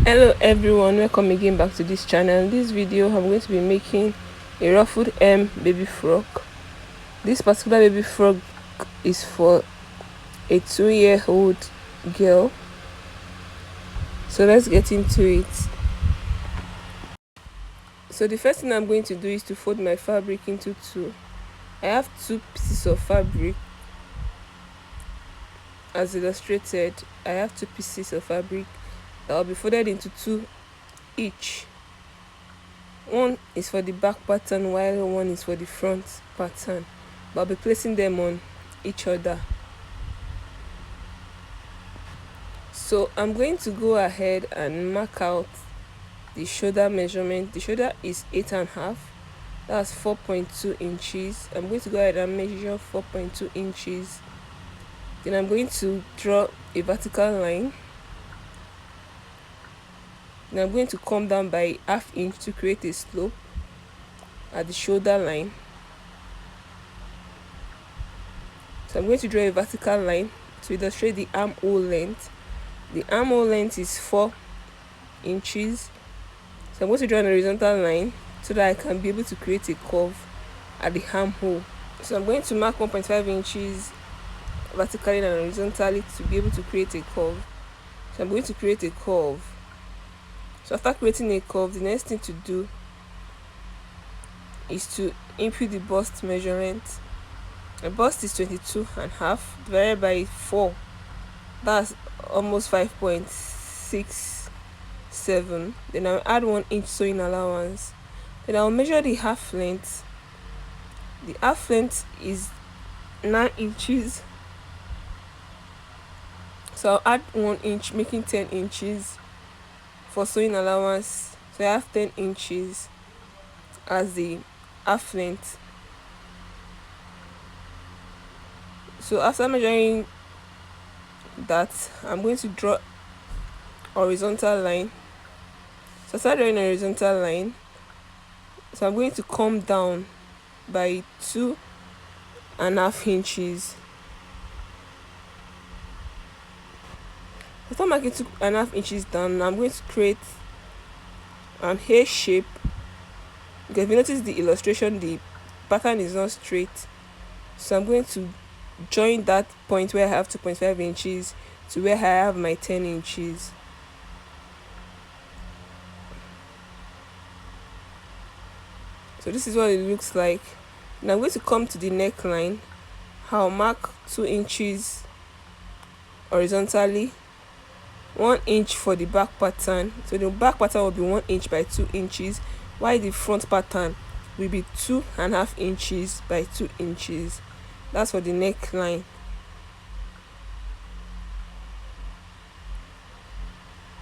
Hello everyone, welcome again back to this channel. In this video I'm going to be making a ruffled baby frog. This particular baby frog is for a 2-year-old girl, so let's get into it. So the first thing I'm going to do is to fold my fabric into two. I have two pieces of fabric as illustrated. I have two pieces of fabric that will be folded into two each. One is for the back pattern while one is for the front pattern, but I'll be placing them on each other. So I'm going to go ahead and mark out the shoulder measurement. The shoulder is 8.5, that's 4.2 inches. I'm going to go ahead and measure 4.2 inches. Then I'm going to draw a vertical line. Then I'm going to come down by ½ inch to create a slope at the shoulder line. So I'm going to draw a vertical line to illustrate the armhole length. The armhole length is 4 inches. So I'm going to draw a horizontal line so that I can be able to create a curve at the armhole. So I'm going to mark 1.5 inches vertically and horizontally to be able to create a curve. So I'm going to create a curve. So after creating a curve, the next thing to do is to input the bust measurement. The bust is 22.5 divided by 4, that's almost 5.67. Then I'll add 1 inch sewing allowance. Then I'll measure the half length. The half length is 9 inches, so I'll add 1 inch, making 10 inches for sewing allowance. So I have 10 inches as the half length. So after measuring that, I'm going to draw a horizontal line. So I start drawing a horizontal line. So I'm going to come down by 2.5 inches. After marking 2.5 inches down, I'm going to create an hair shape. Because if you notice the illustration, the pattern is not straight. So I'm going to join that point where I have 2.5 inches to where I have my 10 inches. So this is what it looks like. Now I'm going to come to the neckline. I'll mark 2 inches horizontally, 1 inch for the back pattern. So the back pattern will be 1 inch by 2 inches, while the front pattern will be 2.5 inches by 2 inches. That's for the neckline.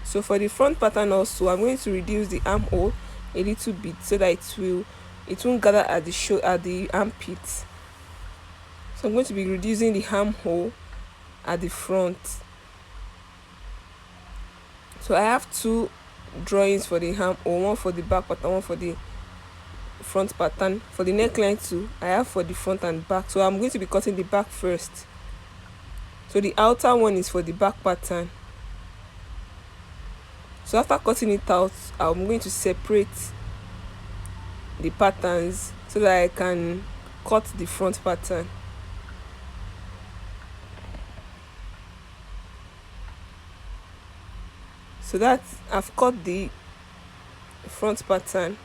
So for the front pattern also, I'm going to reduce the armhole a little bit so that it won't gather at the armpit. So I'm going to be reducing the armhole at the front. So I have two drawings for the armhole, one for the back pattern, one for the front pattern. For the neckline too, I have for the front and back. So I'm going to be cutting the back first. So the outer one is for the back pattern. So after cutting it out, I'm going to separate the patterns so that I can cut the front pattern. So that I've cut the front pattern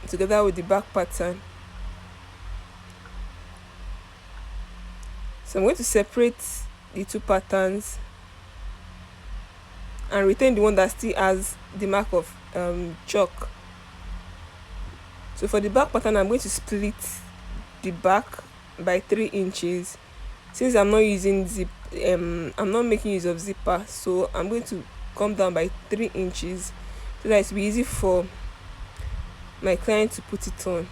together with the back pattern. So I'm going to separate the two patterns and retain the one that still has the mark of chalk. So for the back pattern, I'm going to split the back by 3 inches. Since I'm not using I'm not making use of zipper, so I'm going to come down by 3 inches so that it will be easy for my client to put it on.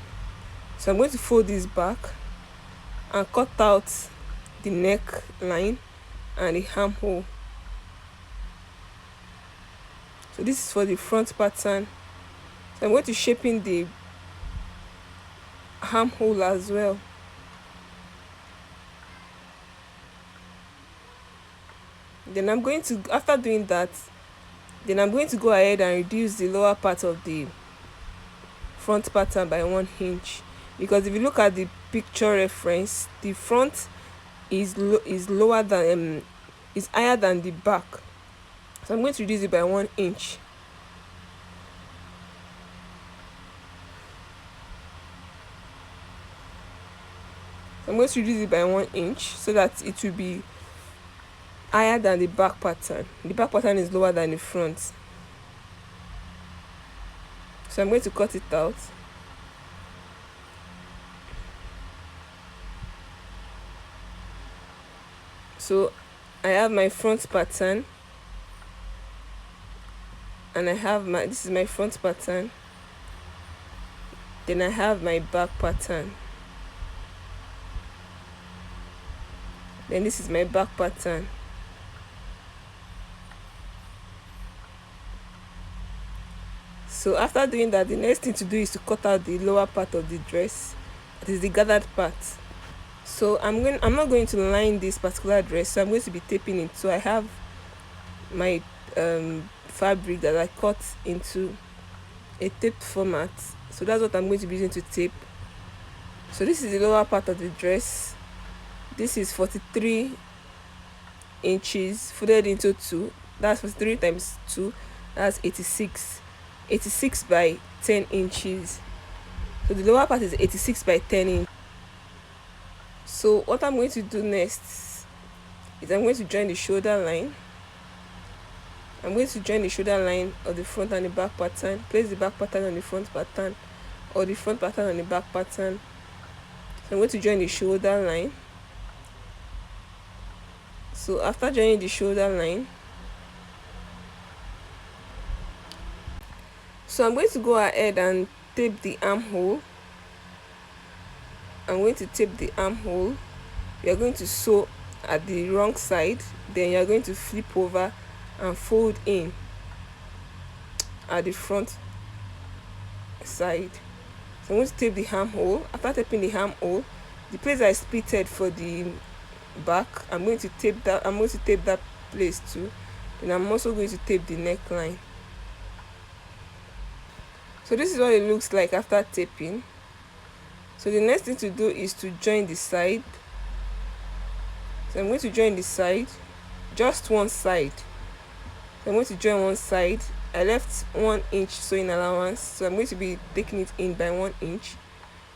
So I'm going to fold this back and cut out the neckline and the armhole. So this is for the front pattern. So I'm going to shape in the armhole as well. Then I'm going to, after doing that, then I'm going to go ahead and reduce the lower part of the front pattern by 1 inch, because if you look at the picture reference, the front is lower than is higher than the back. So I'm going to reduce it by 1 inch. I'm going to reduce it by 1 inch so that it will be higher than the back pattern. The back pattern is lower than the front. So I'm going to cut it out. So I have my front pattern, and I have my, this is my front pattern, then I have my back pattern, then this is my back pattern. So after doing that, the next thing to do is to cut out the lower part of the dress, that is the gathered part. So I'm not going to line this particular dress, so I'm going to be taping it. So I have my fabric that I cut into a taped format, so that's what I'm going to be using to tape. So this is the lower part of the dress. This is 43 inches folded into 2. That's 43 times 2, that's 86 by 10 inches. So the lower part is 86 by 10 inches. So what I'm going to do next is I'm going to join the shoulder line. I'm going to join the shoulder line of the front and the back pattern, place the back pattern on the front pattern, or the front pattern on the back pattern. So I'm going to join the shoulder line. So after joining the shoulder line, so I'm going to go ahead and tape the armhole. I'm going to tape the armhole. You're going to sew at the wrong side, then you're going to flip over and fold in at the front side. So I'm going to tape the armhole. After taping the armhole, the place I splitted for the back, I'm going to tape that place too. Then I'm also going to tape the neckline. So this is what it looks like after taping. So the next thing to do is to join the side. So I'm going to join the side, just one side. So I'm going to join one side. I left 1 inch sewing allowance, so I'm going to be taking it in by 1 inch,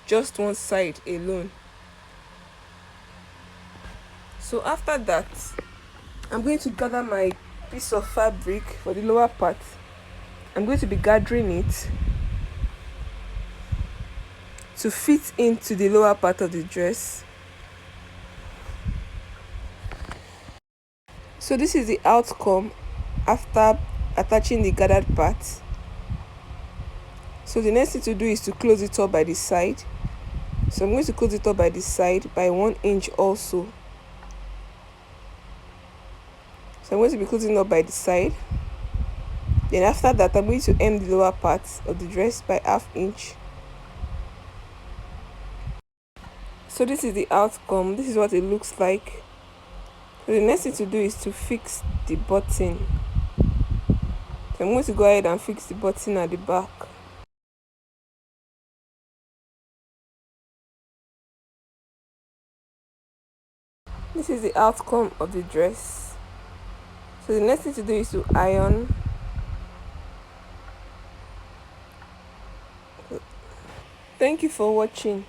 just one side alone. So after that, I'm going to gather my piece of fabric for the lower part. I'm going to be gathering it to fit into the lower part of the dress. So this is the outcome after attaching the gathered part. So the next thing to do is to close it up by the side. So I'm going to close it up by the side by 1 inch also. So I'm going to be closing up by the side. Then after that, I'm going to hem the lower part of the dress by ½ inch. So this is the outcome. This is what it looks like. So the next thing to do is to fix the button. So I'm going to go ahead and fix the button at the back. This is the outcome of the dress. So the next thing to do is to iron. Thank you for watching.